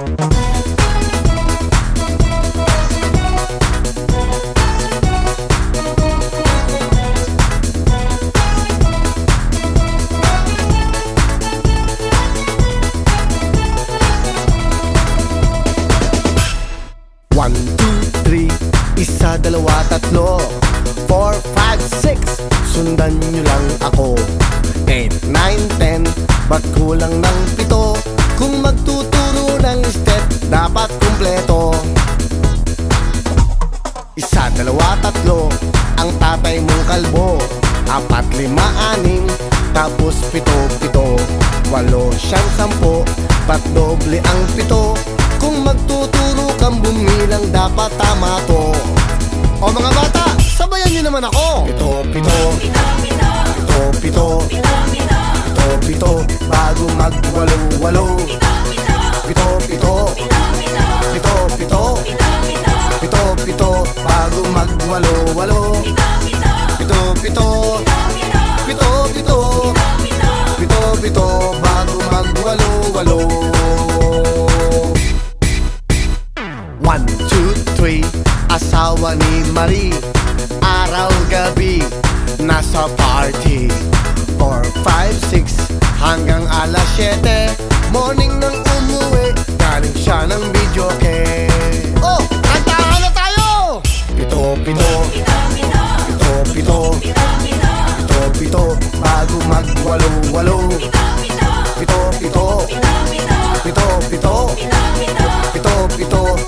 One, two, three, isa, dalawa, tatlo. 4, 5, 6, sundan nyo lang ako. 8, 9, 10, ba't kulang ng 7? Kung magtuturo ng step, dapat kumpleto. Isa, dalawa, tatlo, ang tatay mong kalbo. 4, 5, 6, tapos 7, 8, 8, 9, 10, ba't doble ang 7? Kung magtuturo kang bumilang, dapat tama to. O mga bata, sabayan nyo naman ako. 7, 7, 7, 7, 7, bago mag-8, 8, 7, 7, 7, 7, 7, 7, bago mag-8, 8, 7, 7, 7, 7, 7, 7, bago mag-8, 8. 1, 2, 3, asawa ni Marie, araw-gabi nasa party. 4, 5, 6, hanggang alas 7, morning nang umuwi, galing siya ng videoke. Oh, kantahan na tayo! 7, 7, 7, 7, 7, bago mag-8, 8, 7, 7, 7, 7, 7,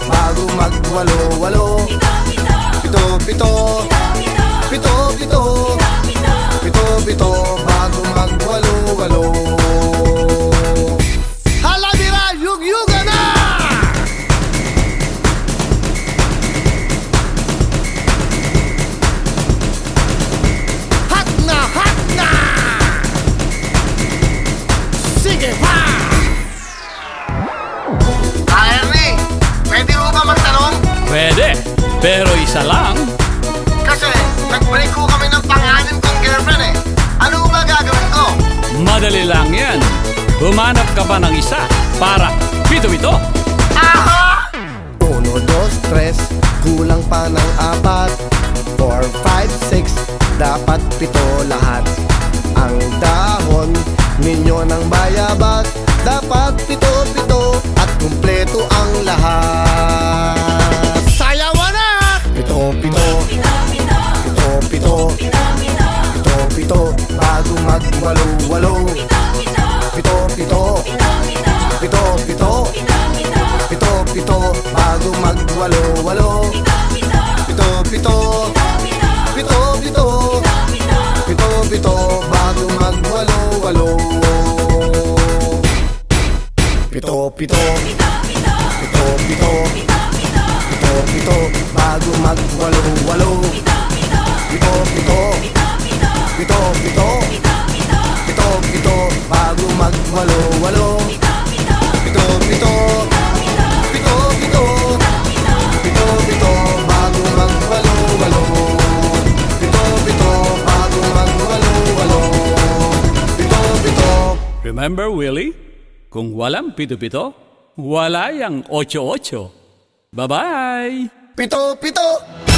bago mag-8, 8, 7, 7, 7, 7, 7, bago mag-8, 8. Hala bira, yug-yuga na! Hot na, hot na! Sige pa! Ernie, pwede mo ba magtanong? Pwede, pero isa lang. Kasi nag-break ko kami ng pang-anim kong girlfriend eh. Ano ba gagawin ko? Madali lang yan. Humanap ka pa ng isa para pito-pito. Aha! 1, 2, 3, kulang pa ng 4. 4, 5, 6, dapat 7 lahat. Ang dahon ninyo ng bayabas, dapat 7, 7, at kumpleto ang lahat. Sayawan na! 7, 7, 7, 7, 7, bago mag-8, 8, 7, 7, 7, 7, 7, bago mag-8, 8, 7, 7, 7, 7, 7, bago mag-8, 8. 7, 7, 7, 7, 7, bago mag-8, 8. 7, 7, 7, 7, 7, bago mag-8, 8. 7, 7, 7, 7, 7, bago mag-8, 8. Remember, Willie? Kung walang pito-pito, wala yang 8-8. Bye-bye! 7, 7.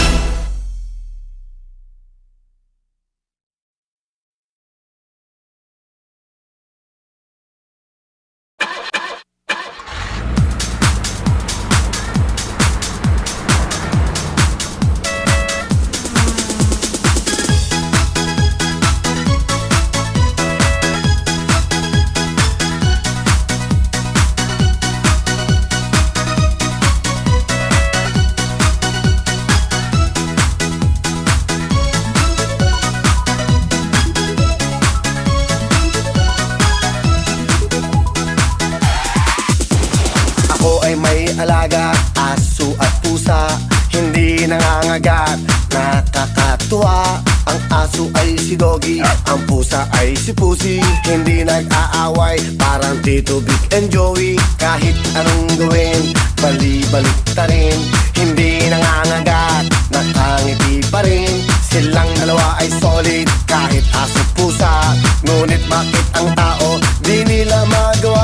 Alaga, aso at pusa, hindi nangangagat, nakakatuwa. Ang aso ay si Doggy, ang pusa ay si Pussy. Hindi nag-aaway, parang Tito Vic and Joey. Kahit anong gawin, bali-balik ta rin. Hindi nangangagat, nakangiti pa rin. Silang dalawa ay solid, kahit aso pusa. Ngunit bakit ang tao, di nila magawa?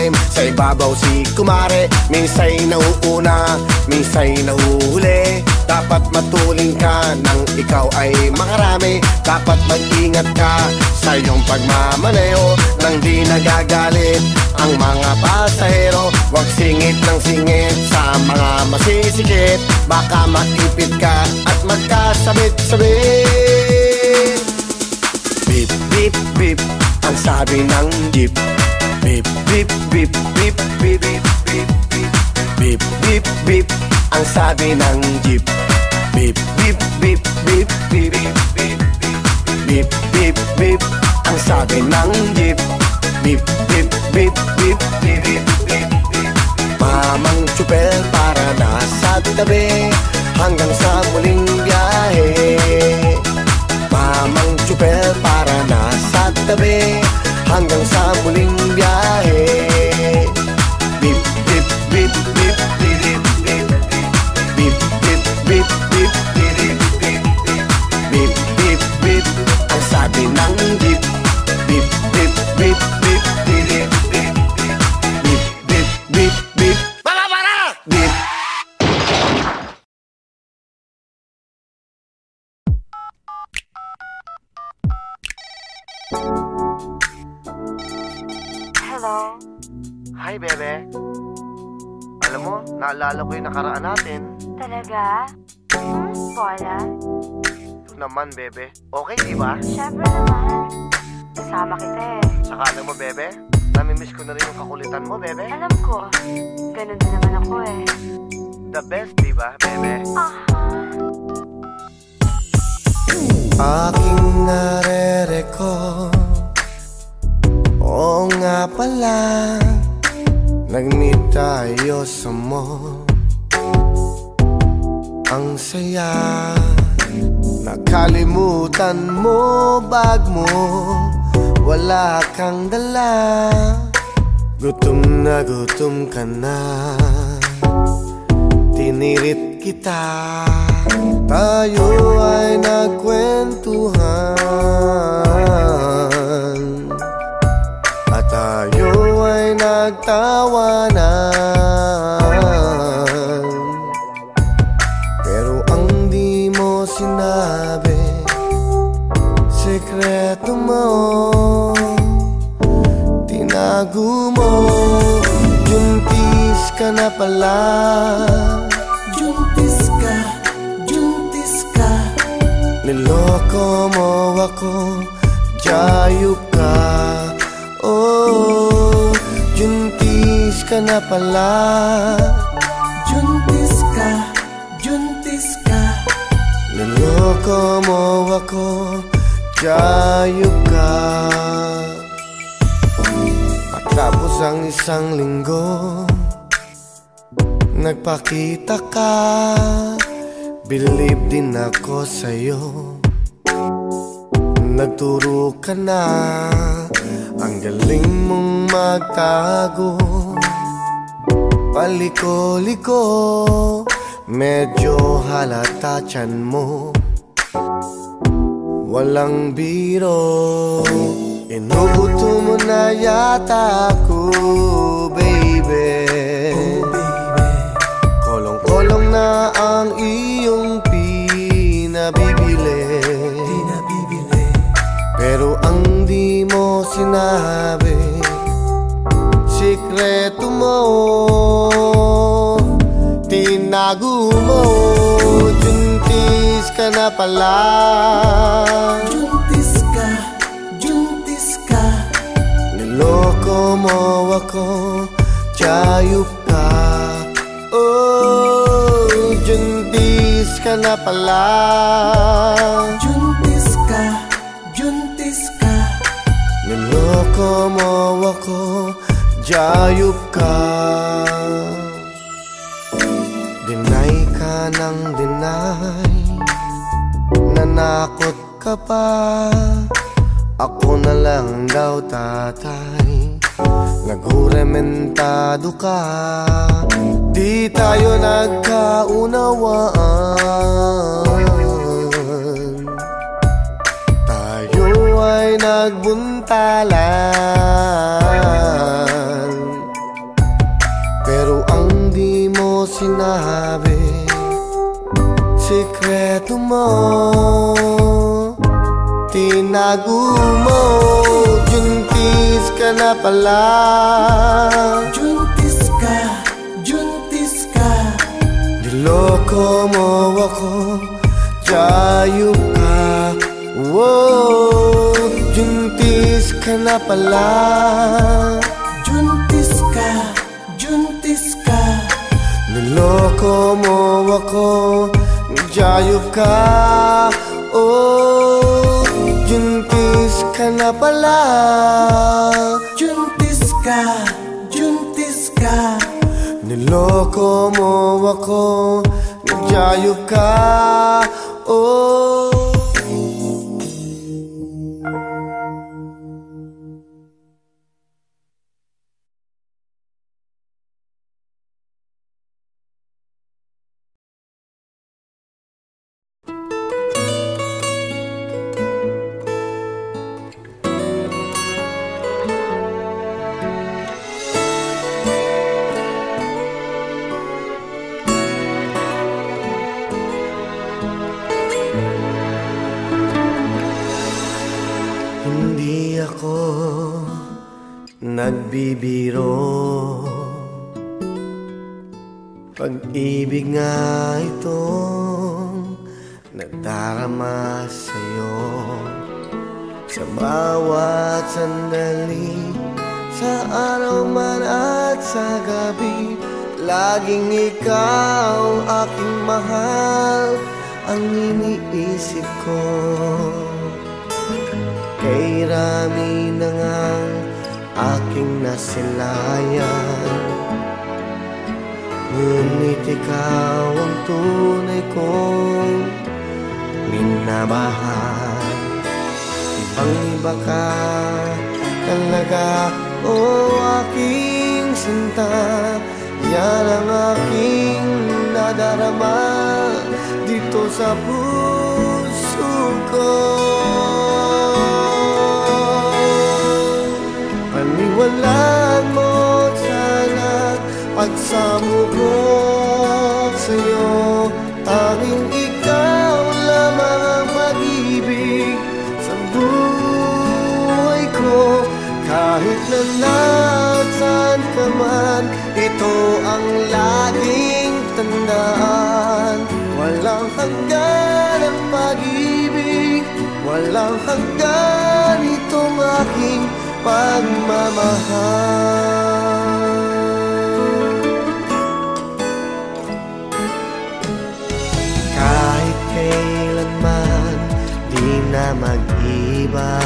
ilalim, sa ibabaw si kumare. Minsa'y nauuna, minsa'y nahuhuli. Dapat matuling ka nang ikaw ay makarami. Dapat mag-ingat ka sa iyong pagmamaneho nang di nagagalit ang mga pasahero. Huwag singit ng singit sa mga masisikip, baka maipit ka at magkasabit-sabit. Beep, beep, beep, ang sabi ng jeep. Beep, beep, beep, beep, beep, beep, beep, beep. Beep, beep, beep, ang sabi ng jeep. Beep, beep, beep, beep, beep, beep, beep. Beep, beep, beep, ang sabi ng jeep. Beep, beep, beep, beep, beep, beep, beep. Mamang tsupel para nasa tabi hanggang sa muling biyahe. Mamang tsupel para nasa tabi hanggang sa muling biyahe. Beep, beep, beep, beep, beep, beep, beep, beep, beep, beep, beep, beep, beep, beep, beep, ang sabi ng jeep. Beep, beep, beep, beep, beep, beep, beep, beep, beep, beep. Para! Beep. Hello? Hi, bebe. Alam mo, naalala ko yung nakaraan natin. Talaga? Paula? Ito naman, bebe. Okay, di ba? Siyempre naman. Kasama kita eh. Saka alam mo, bebe, namimiss ko na rin yung kakulitan mo, bebe. Alam ko. Ganun din naman ako eh. The best, di ba, bebe? Aking nare-record. Oo nga pala, nag-meet tayo sa mall. Ang saya, nakalimutan mo bag mo, wala kang dala. Gutom na gutom ka na, tinirit kita. Tayo ay nagkwentuhan at tayo ay nagtawanan. Pero ang di mo sinabi, sekreto mo, tinago mo. Juntis ka na pala. Juntis ka, juntis ka. Niloko mo ako, jayup ka. Oh, juntis ka na pala. Juntis ka, juntis ka. Niloko mo ako, jayup ka. Matapos ang isang linggo, nagpakita ka. Believe din ako sa'yo. Nagturo ka na, ang galing mong magtago. Paliko-liko, medyo halata tiyan mo. Walang biro, inuuto mo na yata ako, baby. Kolong-kolong na ang iyong pinabibili. Pero ang di mo sinabi, sikreto mo, tinago mo. Juntis ka na pala. Juntis ka, juntis ka. Niloko mo ako, jayup ka. Oh, juntis ka na pala. Juntis ka, juntis ka. Niloko mo ako, jayup ka. Dinay ka ng dinay, nanakot ka pa. Ako na lang daw tatay, naghurementado ka. Di tayo nagkaunawaan, tayo ay nagbuntalan. Pero ang di mo sinabi, sikreto mo, tinago mo. Juntis ka na pala. Juntis ka, juntis ka. Niloko mo ako, jayup ka. Wow, juntis ka na pala. Juntis ka, juntis ka. Niloko mo ako, jayup ka. Oh, juntis ka na pala. Juntis ka, juntis ka. Niloko mo ako, jayup ka. Oh, hindi ako nagbibiro. Pag-ibig nga itong nadarama sa'yo. Sa bawat sandali, sa araw man at sa gabi, laging ikaw aking mahal, ang iniisip ko. Kay rami na ngang aking nasilayan, ngunit ikaw ang tunay kong minamahal. Ibang-iba ka talaga, o aking sinta. Yan ang aking nadarama dito sa puso ko. Paniwalaan mo sana pagsamo ko sa'yo. Tanging ikaw lamang ang mag-ibig sa buhay ko. Kahit na nasaan ka man, ito ang laging tandaan. Walang hanggan ang pag-ibig, Walang hanggan itong aking pagmamahal. Kahit kailanman di na mag-iba,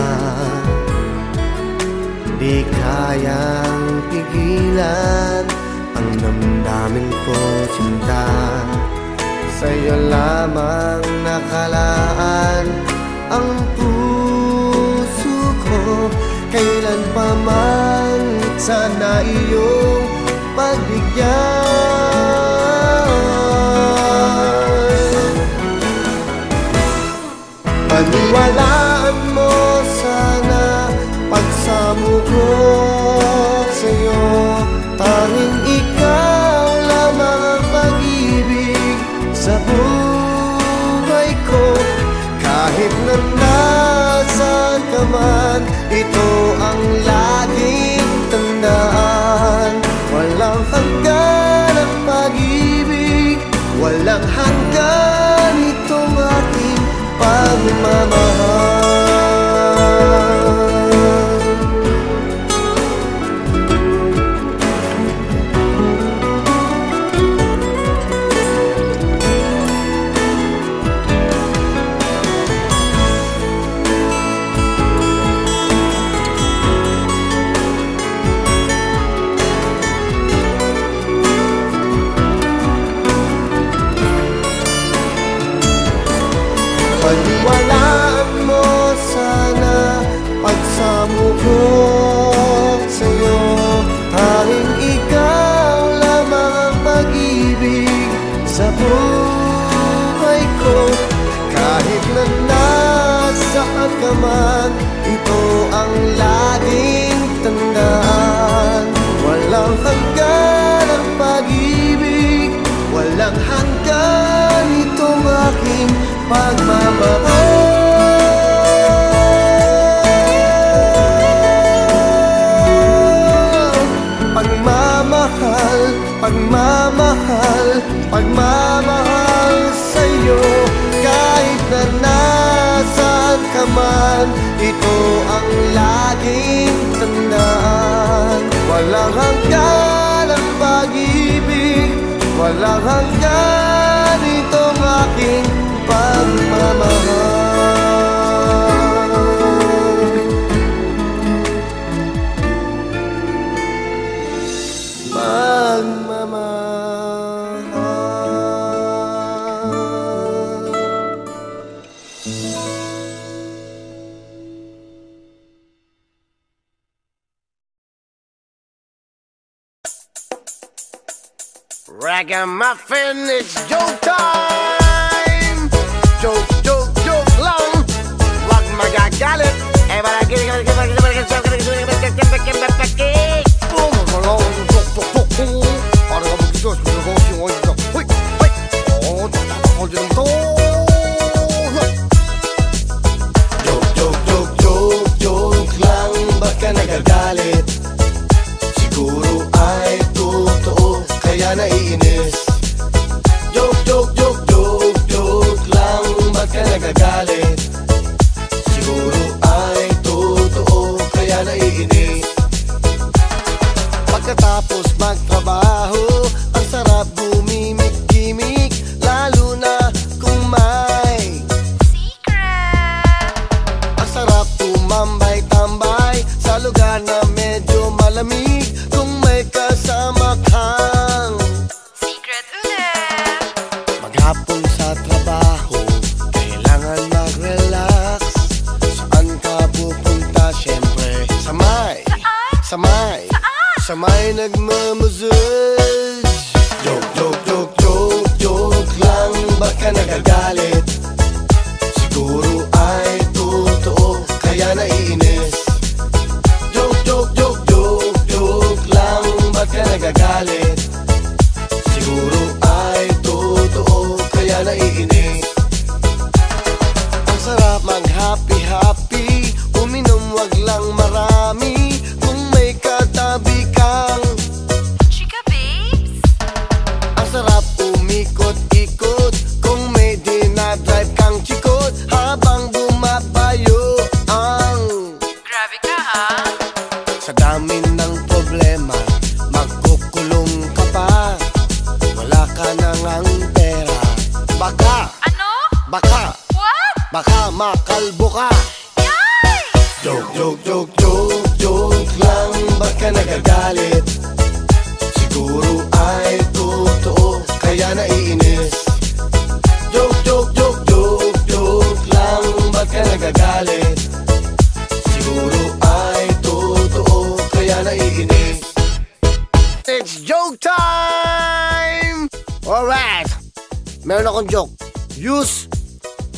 di kayang pigilan ang damdamin ko, sinta. Sa'yo lamang nakalaan ang puso ko. Kailan pa man sana iyong pagbigyan. Paniwalaan mo sana pagsamo ko sa'yo. Tanging ikaw lamang ang pag-ibig sa buhay ko. Kahit na nasaan ka man, ito ang laging tandaan. Walang hanggan ang pag-ibig, walang hanggan itong aking pagmamahal. Paniwalaan mo sana pagsamo ko sa'yo. Tanging ikaw lamang ang pag-ibig sa buhay ko. Kahit na nasaan ka man, ito ang laging tandaan. Walang hanggan ang pag-ibig, walang hanggan itong aking pagmamahal. Pagmamahal, pagmamahal, pagmamahal sa'yo. Kahit na nasaan ka man, ito ang laging tandaan. Walang hanggan ang pag-ibig, walang hanggan itong aking pagmamahal. Ragamuffin, it's joke time! Joke, joke, joke lang! Huwag magagalit! Eh, joke, joke, joke, joke, joke lang. Ba't ka nagagalit? Siguro ay totoo, kaya naiinis. Joke, joke, joke, joke, joke lang. Ba't ka nagagalit? Siguro ay totoo, kaya naiinis. Pagkatapos magtrabaho, ang sarap gumimik-gimik, lalo na kung may secret. Ang sarap tumambay-tambay sa lugar na medyo malamig, kung may kasama kang secret ulit. Maghapon sa trabaho, kailangan mag-relax. Saan ka pupunta? Siyempre sa may nagmamassage. Joke, joke, joke, joke, joke lang. Ba't ka nagagalit? Siguro ay totoo, kaya naiinis. Joke, joke, joke, joke, joke lang. Ba't ka nagagalit? Siguro ay totoo, kaya naiinis. Ang sarap mag-happy-happy, uminom wag lang marami, kung may katabi kang chika ka na ngang pera. Baka, Ano? baka, What? baka makalbo ka. Yay! Joke, joke, joke, joke, joke lang. Ba't ka nagagalit? Siguro ay totoo, kaya naiinis. Joke, joke, joke, joke, joke lang. Ba't ka nagagalit? Siguro ay totoo, kaya naiinis. It's joke time! Alright, meron akong joke. Use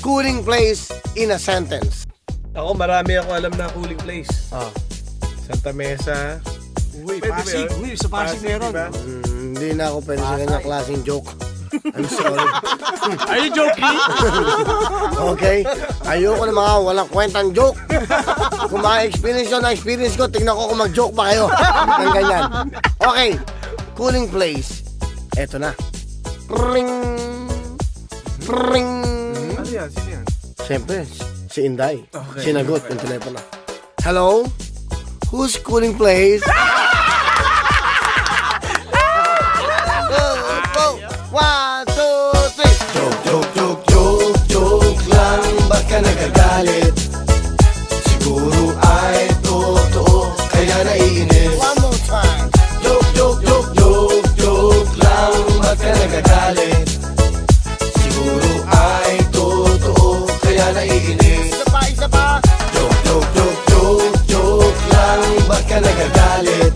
cooling place in a sentence. Ako, marami ako alam na cooling place. Santa Mesa. Uy, Pwede ba Pasig. yun? Uy, sa Pasig meron. diba? Hindi na ako pwede sa kanya klaseng joke. I'm sorry. Are you joking? Okay? Ayoko na mga walang kwentang joke. Kung ma-experience yun, na-experience ko, tignan ko kung mag-joke pa kayo. Ng ganyan. Okay. Cooling place. Eto na. Ring. Ring. Ano yan? Sino yan? Siyempre, si Inday. Sinagot yung telepono. Hello? Who's cooling place? Go! 1, 2, 3. Joke, joke, joke, joke, joke lang. Ba't ka nagagalit? Siguro ay totoo, kaya naiinis. One more time. Joke, joke, joke, joke, joke lang. Ba't ka nagagalit? Siguro ay totoo, kaya naiinis. Isa pa. Joke, joke, joke, joke, joke lang. Ba't ka nagagalit?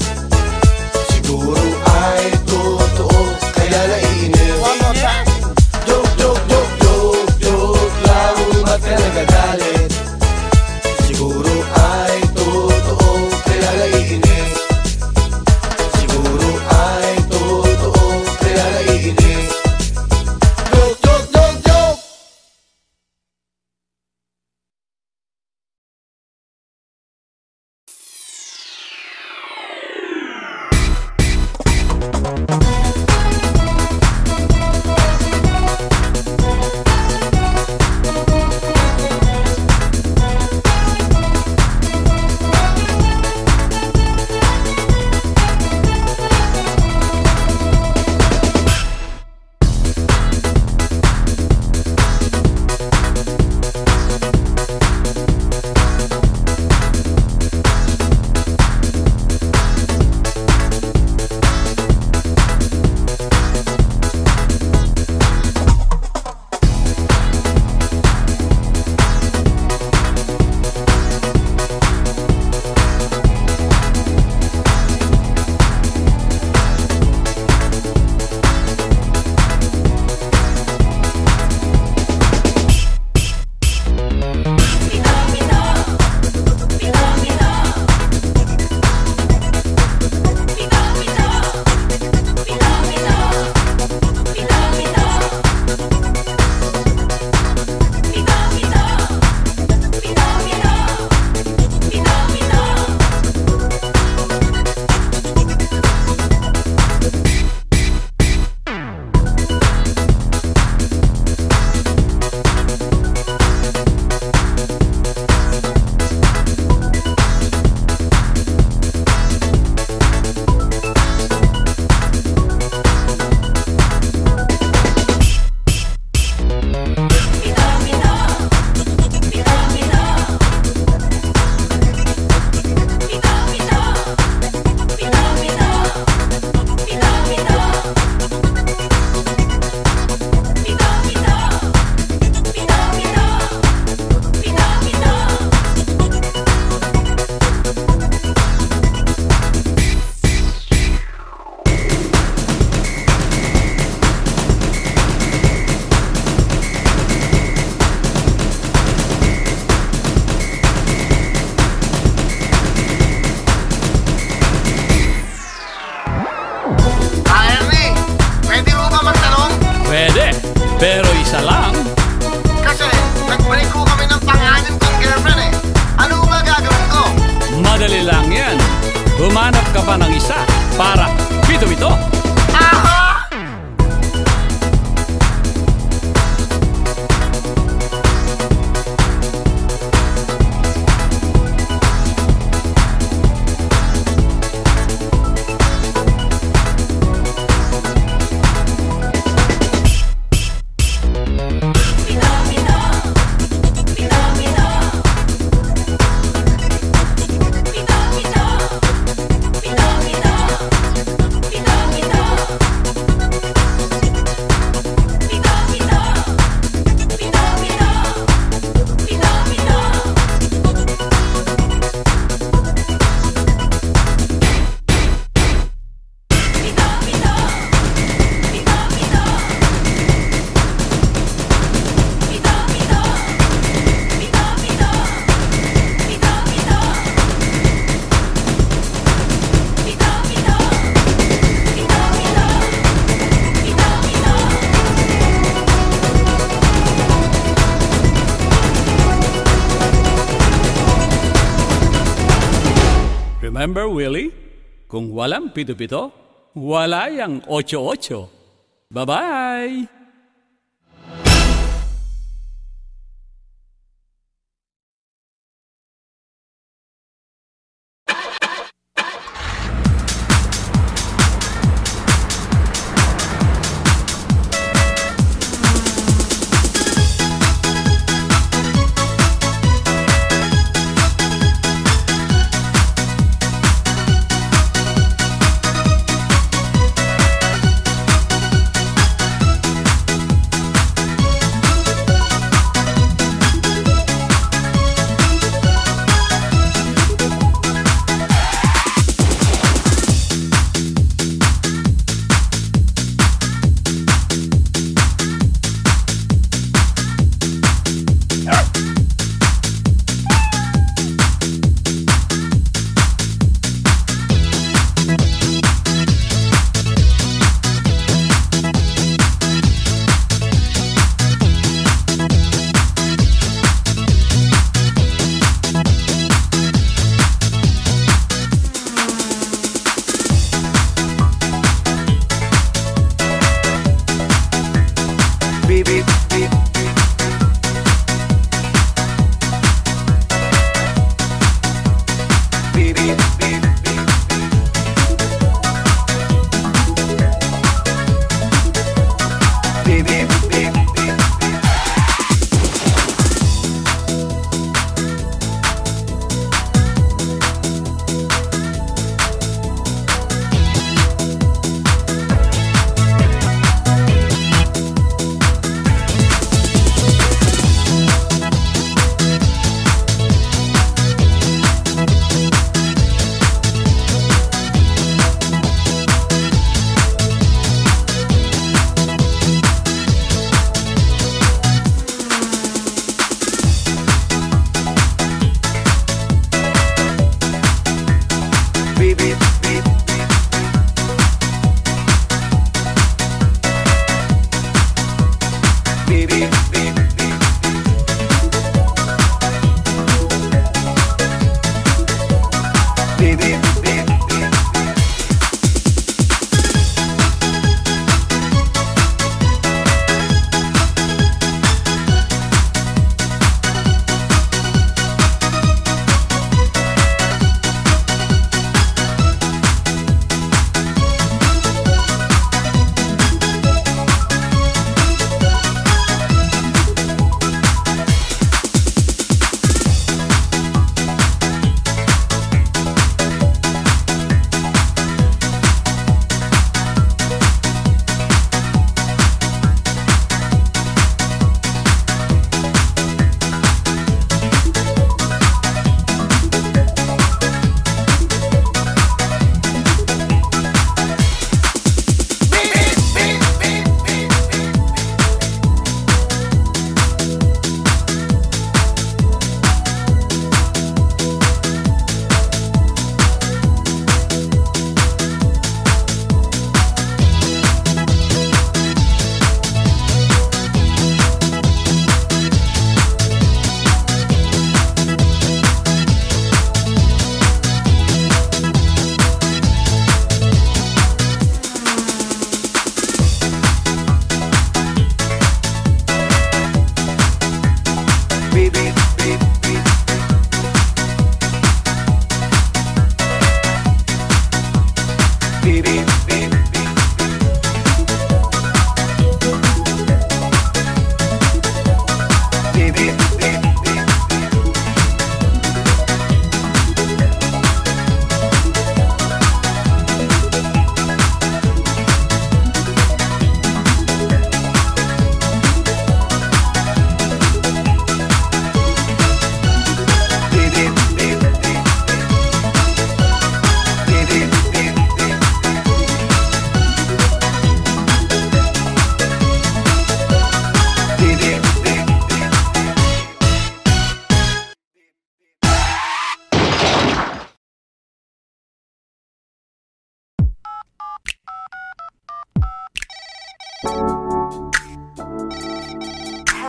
Siguro ay totoo, kaya naiinis. One more time. Joke, joke, joke, joke, joke lang. Ba't ka nagagalit? Siguro ay totoo, kaya naiinis. Siguro ay totoo, kaya naiinis. Joke, joke, joke, joke. Pwede, pero isa lang. Kasi nag-break ko kami ng pangalan kong girlfriend eh. Ano ba gagawin ko? Madali lang yan. Humanap ka pa ng isa para pito-pito. Remember, Willie? Kung walang pito-pito, wala yang 8-8. Bye-bye!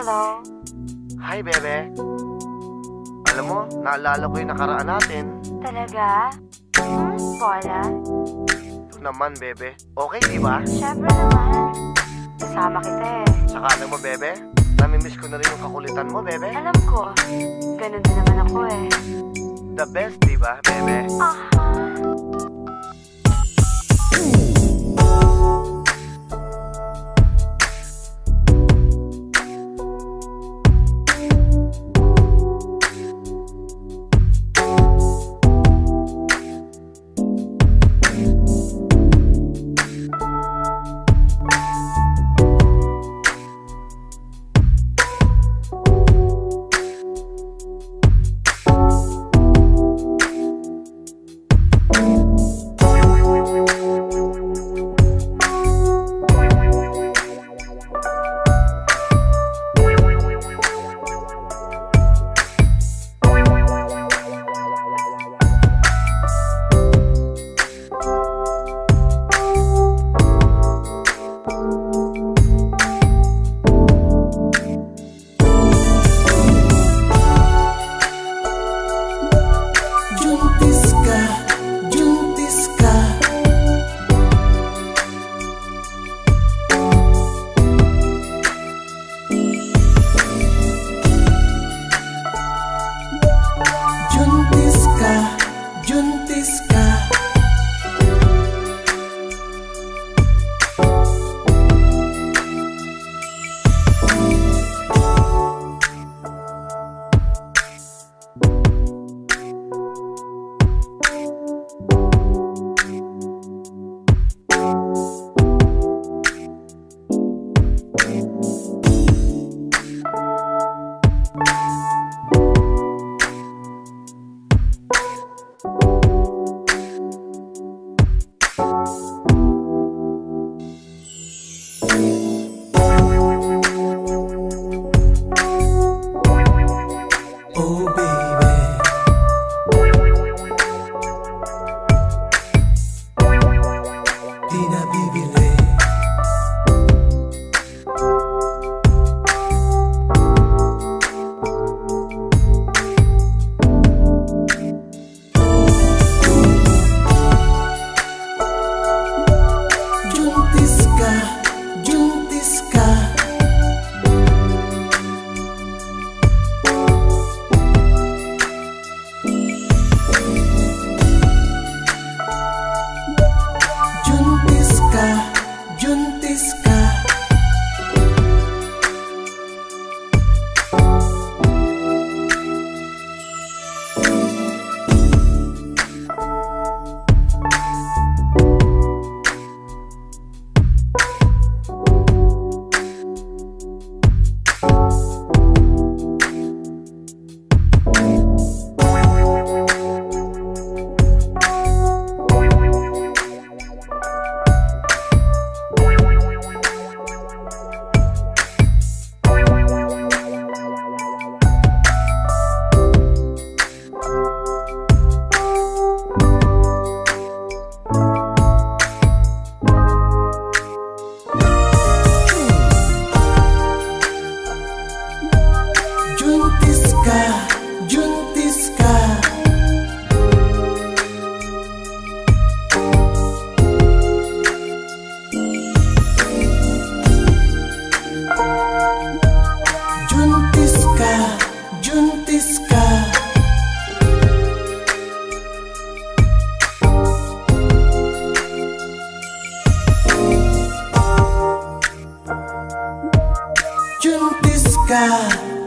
Hello? Hi, bebe. Alam mo, naalala ko yung nakaraan natin. Talaga? Bola? Ito naman, bebe. Okay, di ba? Siyempre naman. Kasama kita eh. Saka alam mo, bebe, namimiss ko na rin yung kakulitan mo, bebe. Alam ko, ganun din naman ako eh. The best, di ba, bebe? Aha.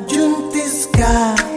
Juntis ka,